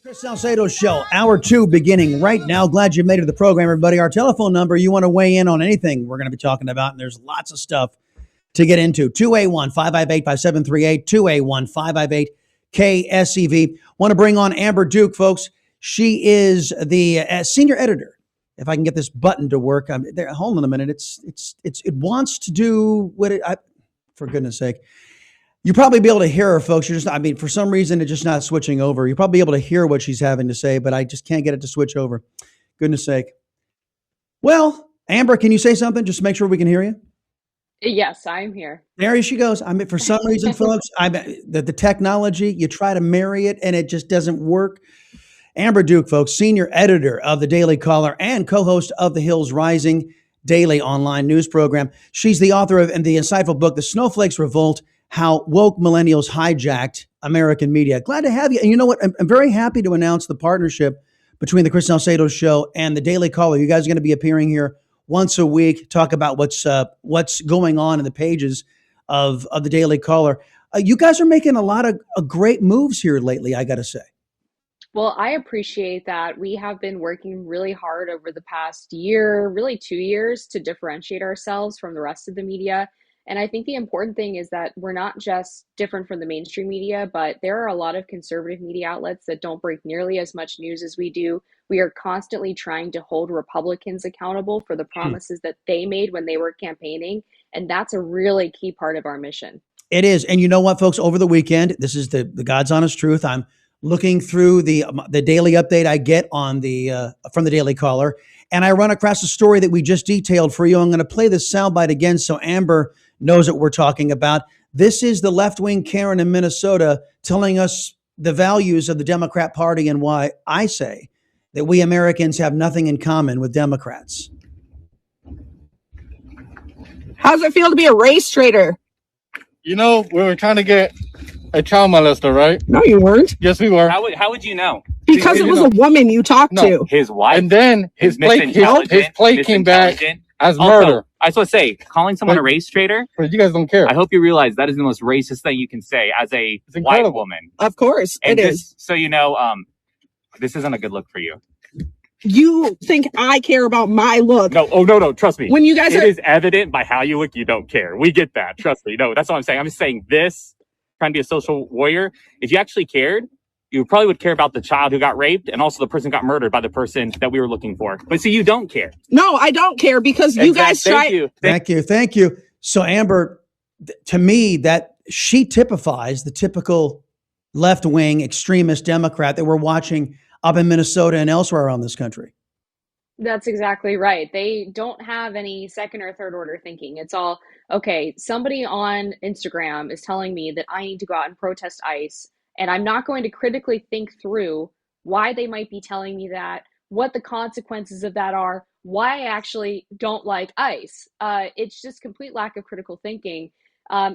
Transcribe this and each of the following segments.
Chris Salcedo Show, Hour 2 beginning right now. Glad you made it to the program, everybody. Our telephone number, you want to weigh in on anything we're going to be talking about, and there's lots of stuff to get into. 281-558-5738, 281-558-KSEV. Want to bring on Amber Duke, folks. She is the senior editor. If I can get this button to work, hold on a minute. It wants to do what for goodness sake. You'll probably be able to hear her, folks. For some reason, it's just not switching over. You'll probably be able to hear what she's having to say, but I just can't get it to switch over. Goodness sake. Well, Amber, can you say something just to make sure we can hear you? Yes, I'm here. There she goes. For some reason, folks, the technology, you try to marry it and it just doesn't work. Amber Duke, folks, senior editor of the Daily Caller and co-host of the Hills Rising daily online news program. She's the author of the insightful book, The Snowflakes Revolt, How Woke Millennials Hijacked American Media. Glad to have you. And you know what? I'm very happy to announce the partnership between the Chris Salcedo Show and the Daily Caller. You guys are going to be appearing here once a week, talk about what's going on in the pages of the Daily Caller. You guys are making a lot of great moves here lately, I got to say. Well, I appreciate that. We have been working really hard over the past year, really 2 years, to differentiate ourselves from the rest of the media. And I think the important thing is that we're not just different from the mainstream media, but there are a lot of conservative media outlets that don't break nearly as much news as we do. We are constantly trying to hold Republicans accountable for the promises that they made when they were campaigning. And that's a really key part of our mission. It is. And you know what, folks, over the weekend, this is the God's honest truth. I'm looking through the daily update I get on from the Daily Caller, and I run across a story that we just detailed for you. I'm going to play this soundbite again so Amber knows what we're talking about. This is the left-wing Karen in Minnesota telling us the values of the Democrat Party and why I say that we Americans have nothing in common with Democrats. How does it feel to be a race traitor? You know, we were trying to get a child molester, right? No, you weren't. Yes, we were. How would you know? Because it was a woman you talked to. His wife. And then his plate came back as murder. I just want to say, calling someone a race traitor, but you guys don't care. I hope you realize that is the most racist thing you can say as a white woman. Of course, and it is. So you know, this isn't a good look for you. You think I care about my look? No, no, trust me. When you guys it is evident by how you look, you don't care. We get that. Trust me. No, that's what I'm saying. I'm just saying this, trying to be a social warrior. If you actually cared, you probably would care about the child who got raped and also the person who got murdered by the person that we were looking for. But see, you don't care. No, I don't care because you guys try. Thank you. So Amber, to me, that she typifies the typical left-wing extremist Democrat that we're watching up in Minnesota and elsewhere around this country. That's exactly right. They don't have any second or third order thinking. It's all, okay, somebody on Instagram is telling me that I need to go out and protest ICE, and I'm not going to critically think through why they might be telling me that, what the consequences of that are, why I actually don't like ICE. It's just complete lack of critical thinking.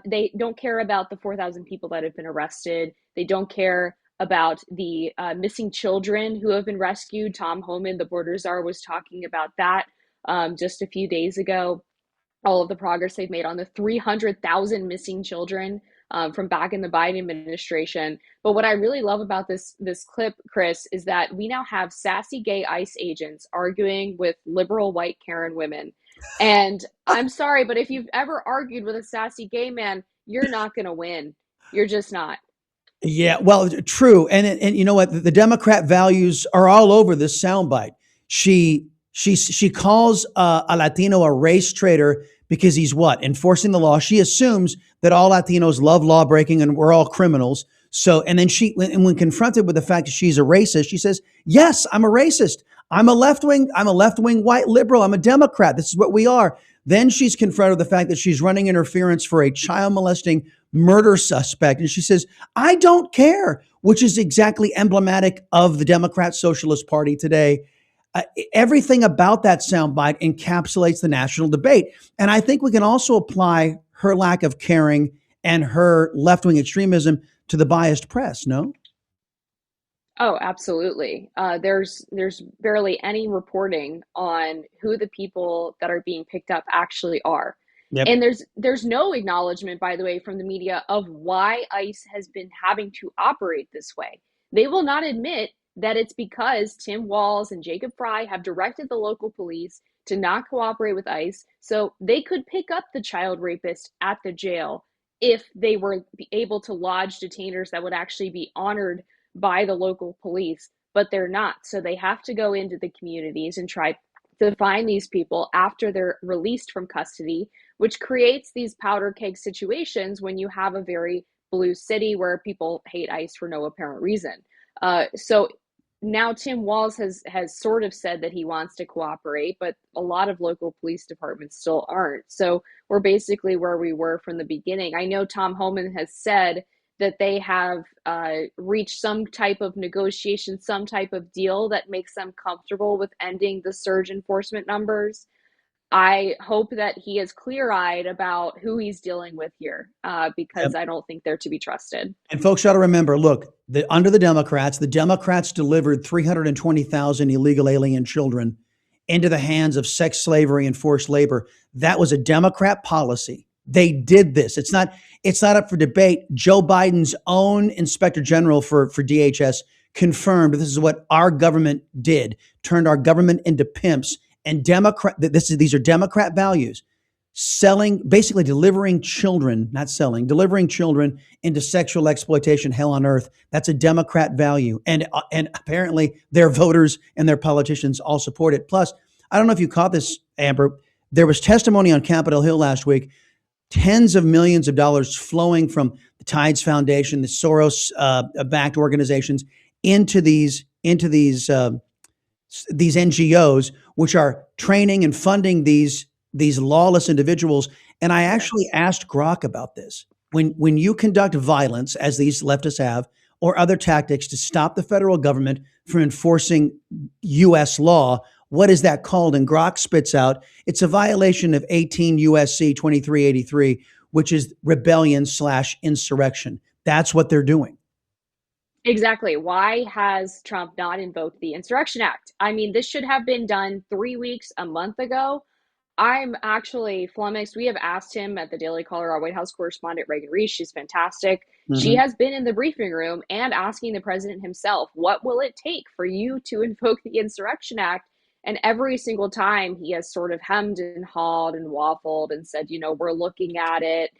They don't care about the 4,000 people that have been arrested. They don't care about the missing children who have been rescued. Tom Homan, the border czar, was talking about that just a few days ago. All of the progress they've made on the 300,000 missing children from back in the Biden administration. But what I really love about this clip, Chris, is that we now have sassy gay ICE agents arguing with liberal white Karen women. And I'm sorry, but if you've ever argued with a sassy gay man, you're not going to win. You're just not. Yeah, well, true. And you know what? The Democrat values are all over this soundbite. She calls a Latino a race traitor because he's what? Enforcing the law. She assumes that all Latinos love law breaking and we're all criminals. So, and then when confronted with the fact that she's a racist, she says, yes, I'm a racist. I'm a left-wing white liberal. I'm a Democrat. This is what we are. Then she's confronted with the fact that she's running interference for a child molesting murder suspect. And she says, I don't care, which is exactly emblematic of the Democrat Socialist Party today. Everything about that soundbite encapsulates the national debate. And I think we can also apply her lack of caring and her left-wing extremism to the biased press, no? Oh, absolutely. There's barely any reporting on who the people that are being picked up actually are. Yep. And there's no acknowledgement, by the way, from the media of why ICE has been having to operate this way. They will not admit that it's because Tim Walz and Jacob Fry have directed the local police to not cooperate with ICE so they could pick up the child rapist at the jail if they were able to lodge detainers that would actually be honored by the local police, but they're not. So they have to go into the communities and try to find these people after they're released from custody, which creates these powder keg situations when you have a very blue city where people hate ICE for no apparent reason. So now Tim Walz has sort of said that he wants to cooperate, but a lot of local police departments still aren't. So we're basically where we were from the beginning. I know Tom Homan has said that they have reached some type of negotiation, some type of deal that makes them comfortable with ending the surge enforcement numbers. I hope that he is clear-eyed about who he's dealing with here, because I don't think they're to be trusted. And folks got to remember, look, under the Democrats delivered 320,000 illegal alien children into the hands of sex slavery and forced labor. That was a Democrat policy. They did this. It's not up for debate. Joe Biden's own inspector general for DHS confirmed this is what our government did, turned our government into pimps. And these are Democrat values. Delivering children into sexual exploitation, hell on earth. That's a Democrat value. And apparently their voters and their politicians all support it. Plus, I don't know if you caught this, Amber, there was testimony on Capitol Hill last week, tens of millions of dollars flowing from the Tides Foundation, the Soros backed organizations into these NGOs, which are training and funding these lawless individuals. And I actually asked Grok about this. When you conduct violence, as these leftists have, or other tactics to stop the federal government from enforcing U.S. law, what is that called? And Grok spits out, it's a violation of 18 USC 2383, which is rebellion/insurrection. That's what they're doing. Exactly. Why has Trump not invoked the Insurrection Act? I mean, this should have been done 3 weeks, a month ago. I'm actually flummoxed. We have asked him at the Daily Caller, our White House correspondent, Reagan Reese. She's fantastic. She has been in the briefing room and asking the president himself, what will it take for you to invoke the Insurrection Act? And every single time he has sort of hemmed and hawed and waffled and said, we're looking at it.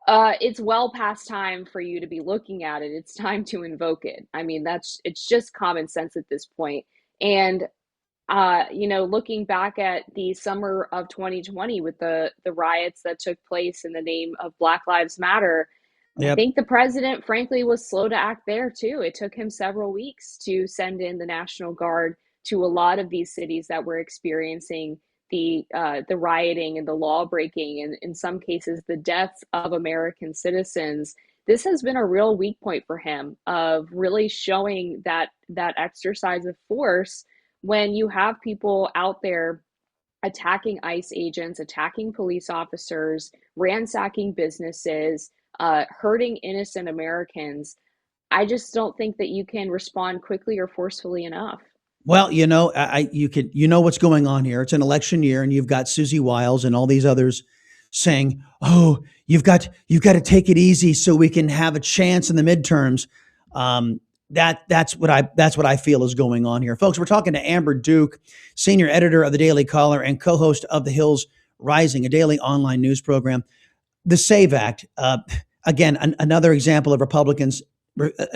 It's well past time for you to be looking at it. It's time to invoke it. I mean, it's just common sense at this point. And looking back at the summer of 2020 with the riots that took place in the name of Black Lives Matter, I think the president, frankly, was slow to act there too. It took him several weeks to send in the National Guard to a lot of these cities that were experiencing the rioting and the law breaking, and in some cases the deaths of American citizens. This has been a real weak point for him of really showing that exercise of force when you have people out there attacking ICE agents, attacking police officers, ransacking businesses, hurting innocent Americans. I just don't think that you can respond quickly or forcefully enough. Well, you know what's going on here. It's an election year, and you've got Susie Wiles and all these others saying, "Oh, you've got to take it easy so we can have a chance in the midterms." That's what I feel is going on here, folks. We're talking to Amber Duke, senior editor of the Daily Caller and co-host of The Hills Rising, a daily online news program. The SAVE Act, again, another example of Republicans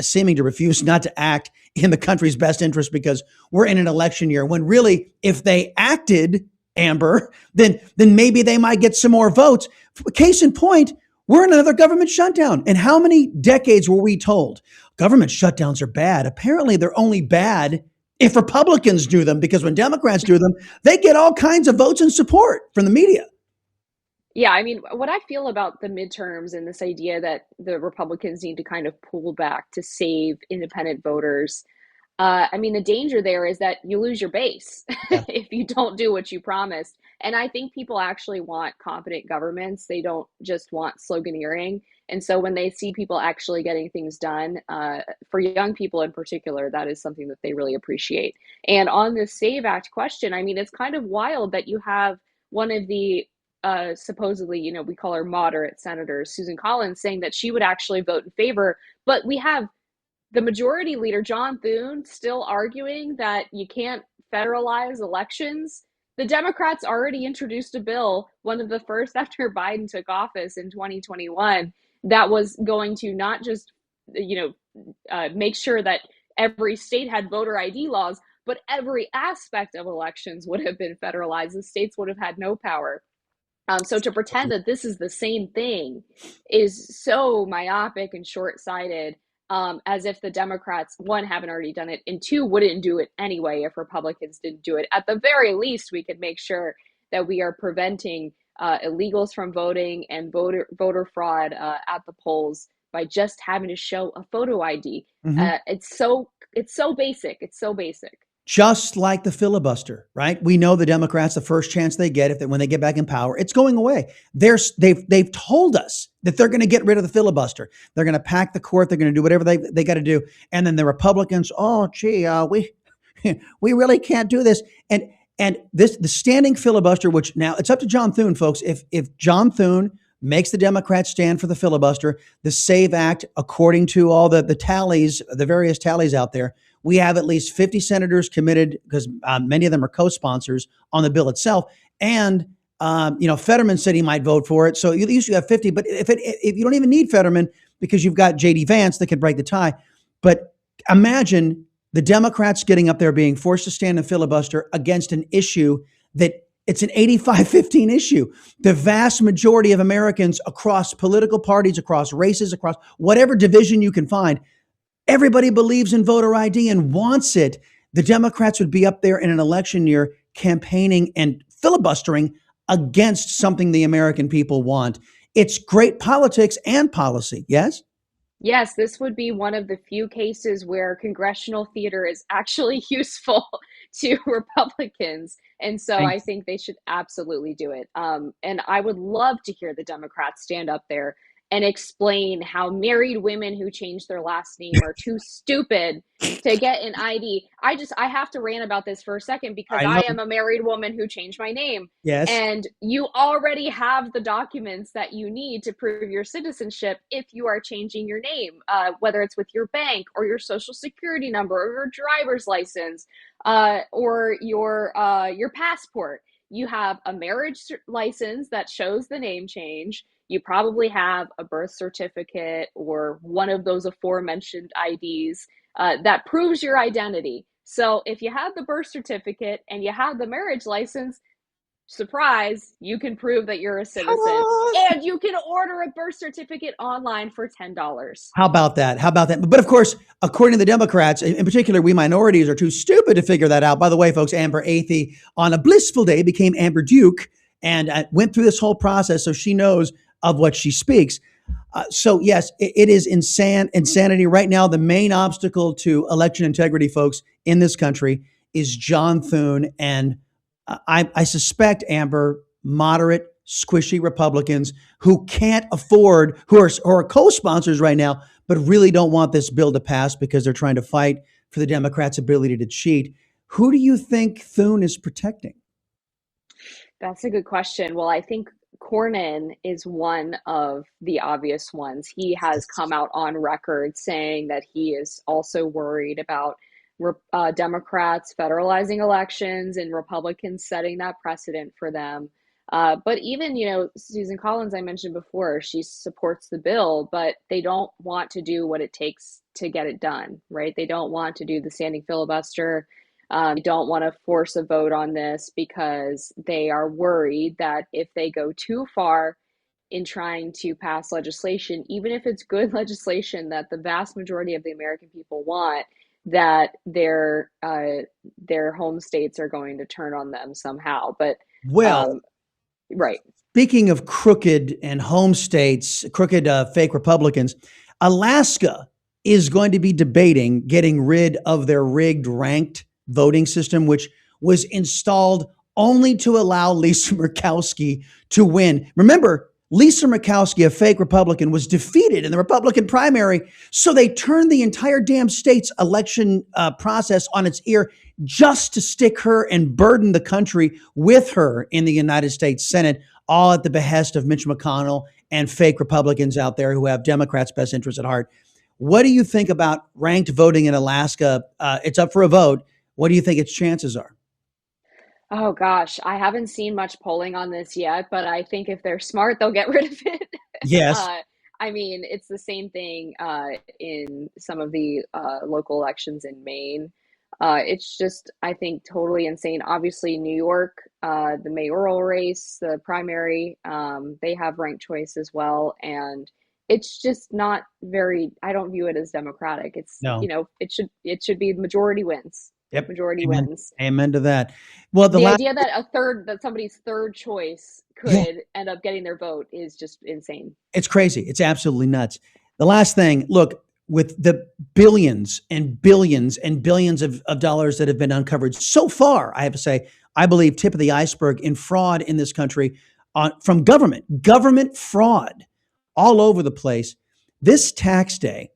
seeming to refuse not to act in the country's best interest because we're in an election year, when really, if they acted, Amber, then maybe they might get some more votes. Case in point, we're in another government shutdown. And how many decades were we told government shutdowns are bad? Apparently, they're only bad if Republicans do them, because when Democrats do them, they get all kinds of votes and support from the media. Yeah, I mean, what I feel about the midterms and this idea that the Republicans need to kind of pull back to save independent voters, I mean, the danger there is that you lose your base if you don't do what you promised. And I think people actually want competent governments. They don't just want sloganeering. And so when they see people actually getting things done, for young people in particular, that is something that they really appreciate. And on this SAVE Act question, I mean, it's kind of wild that you have one of the supposedly, we call her moderate senators, Susan Collins, saying that she would actually vote in favor. But we have the majority leader, John Thune, still arguing that you can't federalize elections. The Democrats already introduced a bill, one of the first after Biden took office in 2021, that was going to not just, make sure that every state had voter ID laws, but every aspect of elections would have been federalized. The states would have had no power. So to pretend that this is the same thing is so myopic and short-sighted, as if the Democrats, one, haven't already done it, and two, wouldn't do it anyway if Republicans didn't do it. At the very least, we could make sure that we are preventing illegals from voting and voter fraud at the polls by just having to show a photo ID. It's so basic. It's so basic. Just like the filibuster, right? We know the Democrats, the first chance they get, when they get back in power, it's going away. They've told us that they're going to get rid of the filibuster. They're going to pack the court. They're going to do whatever they got to do. And then the Republicans, we really can't do this. And the standing filibuster, which now it's up to John Thune, folks. If John Thune makes the Democrats stand for the filibuster, the SAVE Act, according to all the tallies, the various tallies out there, we have at least 50 senators committed, because many of them are co-sponsors on the bill itself. And, Fetterman said he might vote for it. So at least you have 50. But if you don't even need Fetterman, because you've got J.D. Vance that could break the tie. But imagine the Democrats getting up there being forced to stand and filibuster against an issue that it's an 85-15 issue. The vast majority of Americans across political parties, across races, across whatever division you can find, everybody believes in voter ID and wants it. The Democrats would be up there in an election year campaigning and filibustering against something the American people want. It's great politics and policy. Yes? Yes, this would be one of the few cases where congressional theater is actually useful to Republicans. And so I think they should absolutely do it. And I would love to hear the Democrats stand up there and explain how married women who change their last name are too stupid to get an ID. I have to rant about this for a second, because I am a married woman who changed my name. Yes. And you already have the documents that you need to prove your citizenship if you are changing your name, whether it's with your bank or your social security number or your driver's license, or your passport. You have a marriage license that shows the name change. You probably have a birth certificate or one of those aforementioned IDs that proves your identity. So if you have the birth certificate and you have the marriage license, surprise, you can prove that you're a citizen. And you can order a birth certificate online for $10. How about that? But of course, according to the Democrats, in particular, we minorities are too stupid to figure that out. By the way, folks, Amber Athey, on a blissful day, became Amber Duke and went through this whole process, so she knows of what she speaks. So yes, it is insanity right now. The main obstacle to election integrity, folks, in this country is John Thune. And I suspect, Amber, moderate, squishy Republicans who can't afford, who are co-sponsors right now, but really don't want this bill to pass because they're trying to fight for the Democrats' ability to cheat. Who do you think Thune is protecting? That's a good question. Well, I think Cornyn is one of the obvious ones. He has come out on record saying that he is also worried about Democrats federalizing elections and Republicans setting that precedent for them. But even, Susan Collins, I mentioned before, she supports the bill, but they don't want to do what it takes to get it done, right? They don't want to do the standing filibuster. They don't want to force a vote on this because they are worried that if they go too far in trying to pass legislation, even if it's good legislation that the vast majority of the American people want, that their home states are going to turn on them somehow. But right. Speaking of crooked and home states, crooked fake Republicans, Alaska is going to be debating getting rid of their rigged ranked voting system, which was installed only to allow Lisa Murkowski to win. Remember, Lisa Murkowski, a fake Republican, was defeated in the Republican primary. So they turned the entire damn state's election process on its ear just to stick her and burden the country with her in the United States Senate, all at the behest of Mitch McConnell and fake Republicans out there who have Democrats' best interests at heart. What do you think about ranked voting in Alaska? It's up for a vote. What do you think its chances are? Oh gosh, I haven't seen much polling on this yet, but I think if they're smart, they'll get rid of it. Yes. Uh, I mean, it's the same thing in some of the local elections in Maine. It's just, I think, totally insane. Obviously, New York, the mayoral race, the primary, they have ranked choice as well, and it's just not very. I don't view it as democratic. It's, No. it should be majority wins. Yep. Majority Amen. wins. Amen to that. Well, the The last. idea that somebody's third choice Yeah, could end up getting their vote is just insane. it's crazy. It's absolutely nuts. The last thing, look, with the billions and billions and billions of dollars that have been uncovered so far, I have to say, I believe tip of the iceberg in fraud in this country from government fraud all over the place. This tax day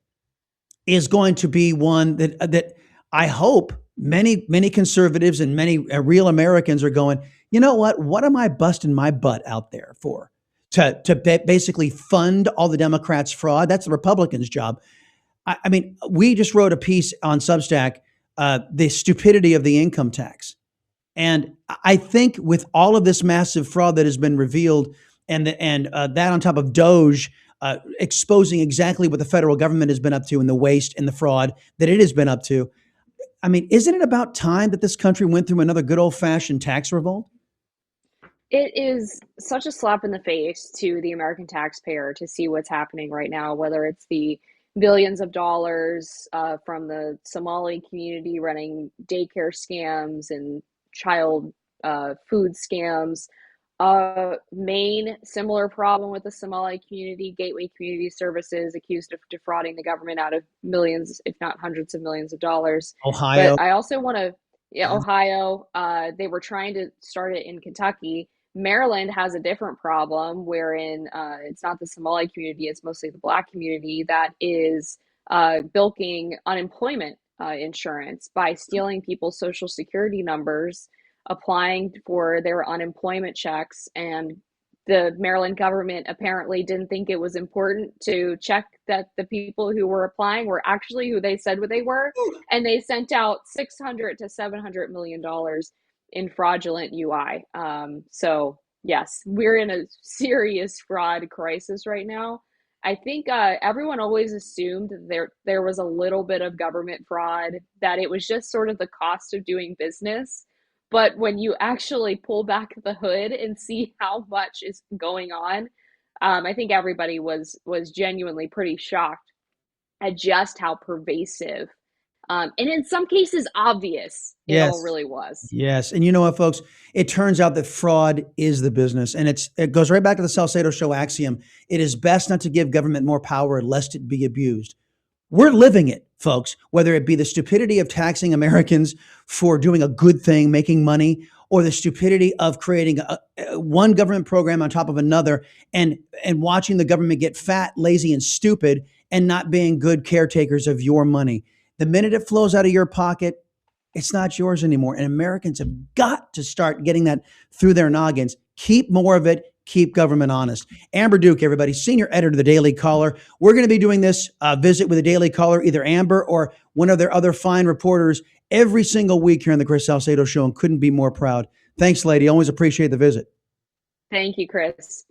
is going to be one that I hope many conservatives and many real Americans are going, you know what am I busting my butt out there for? To basically fund all the Democrats' fraud. That's the Republicans' job. I mean, we just wrote a piece on Substack, the stupidity of the income tax. And I think with all of this massive fraud that has been revealed, and that on top of Doge exposing exactly what the federal government has been up to and the waste and the fraud that it has been up to, I mean, isn't it about time that this country went through another good old fashioned tax revolt? It is such a slap in the face to the American taxpayer to see what's happening right now, whether it's the billions of dollars from the Somali community running daycare scams and child food scams. Maine, similar problem with the Somali community, Gateway Community Services accused of defrauding the government out of millions, if not hundreds of millions of dollars. But Ohio. I also want to, yeah, Yeah. Ohio, they were trying to start it in Kentucky. Maryland has a different problem wherein it's not the Somali community, it's mostly the Black community that is bilking unemployment insurance by stealing people's social security numbers, applying for their unemployment checks. And the Maryland government apparently didn't think it was important to check that the people who were applying were actually who they said what they were. And they sent out $600 to $700 million in fraudulent UI. So yes, we're in a serious fraud crisis right now. I think everyone always assumed there was a little bit of government fraud, that it was just sort of the cost of doing business. But when you actually pull back the hood and see how much is going on, I think everybody was genuinely pretty shocked at just how pervasive, and in some cases obvious, it all Yes. really was. Yes. And you know what, folks? It turns out that fraud is the business. And it goes right back to the Salcedo Show axiom. It is best not to give government more power lest it be abused. We're living it, folks, whether it be the stupidity of taxing Americans for doing a good thing, making money, or the stupidity of creating one government program on top of another and watching the government get fat, lazy, and stupid and not being good caretakers of your money. The minute it flows out of your pocket, it's not yours anymore. And Americans have got to start getting that through their noggins. Keep more of it. Keep government honest. Amber Duke, everybody, senior editor of the Daily Caller. We're going to be doing this visit with the Daily Caller, either Amber or one of their other fine reporters, every single week here on the Chris Salcedo Show, and couldn't be more proud. Thanks, lady. Always appreciate the visit. Thank you, Chris.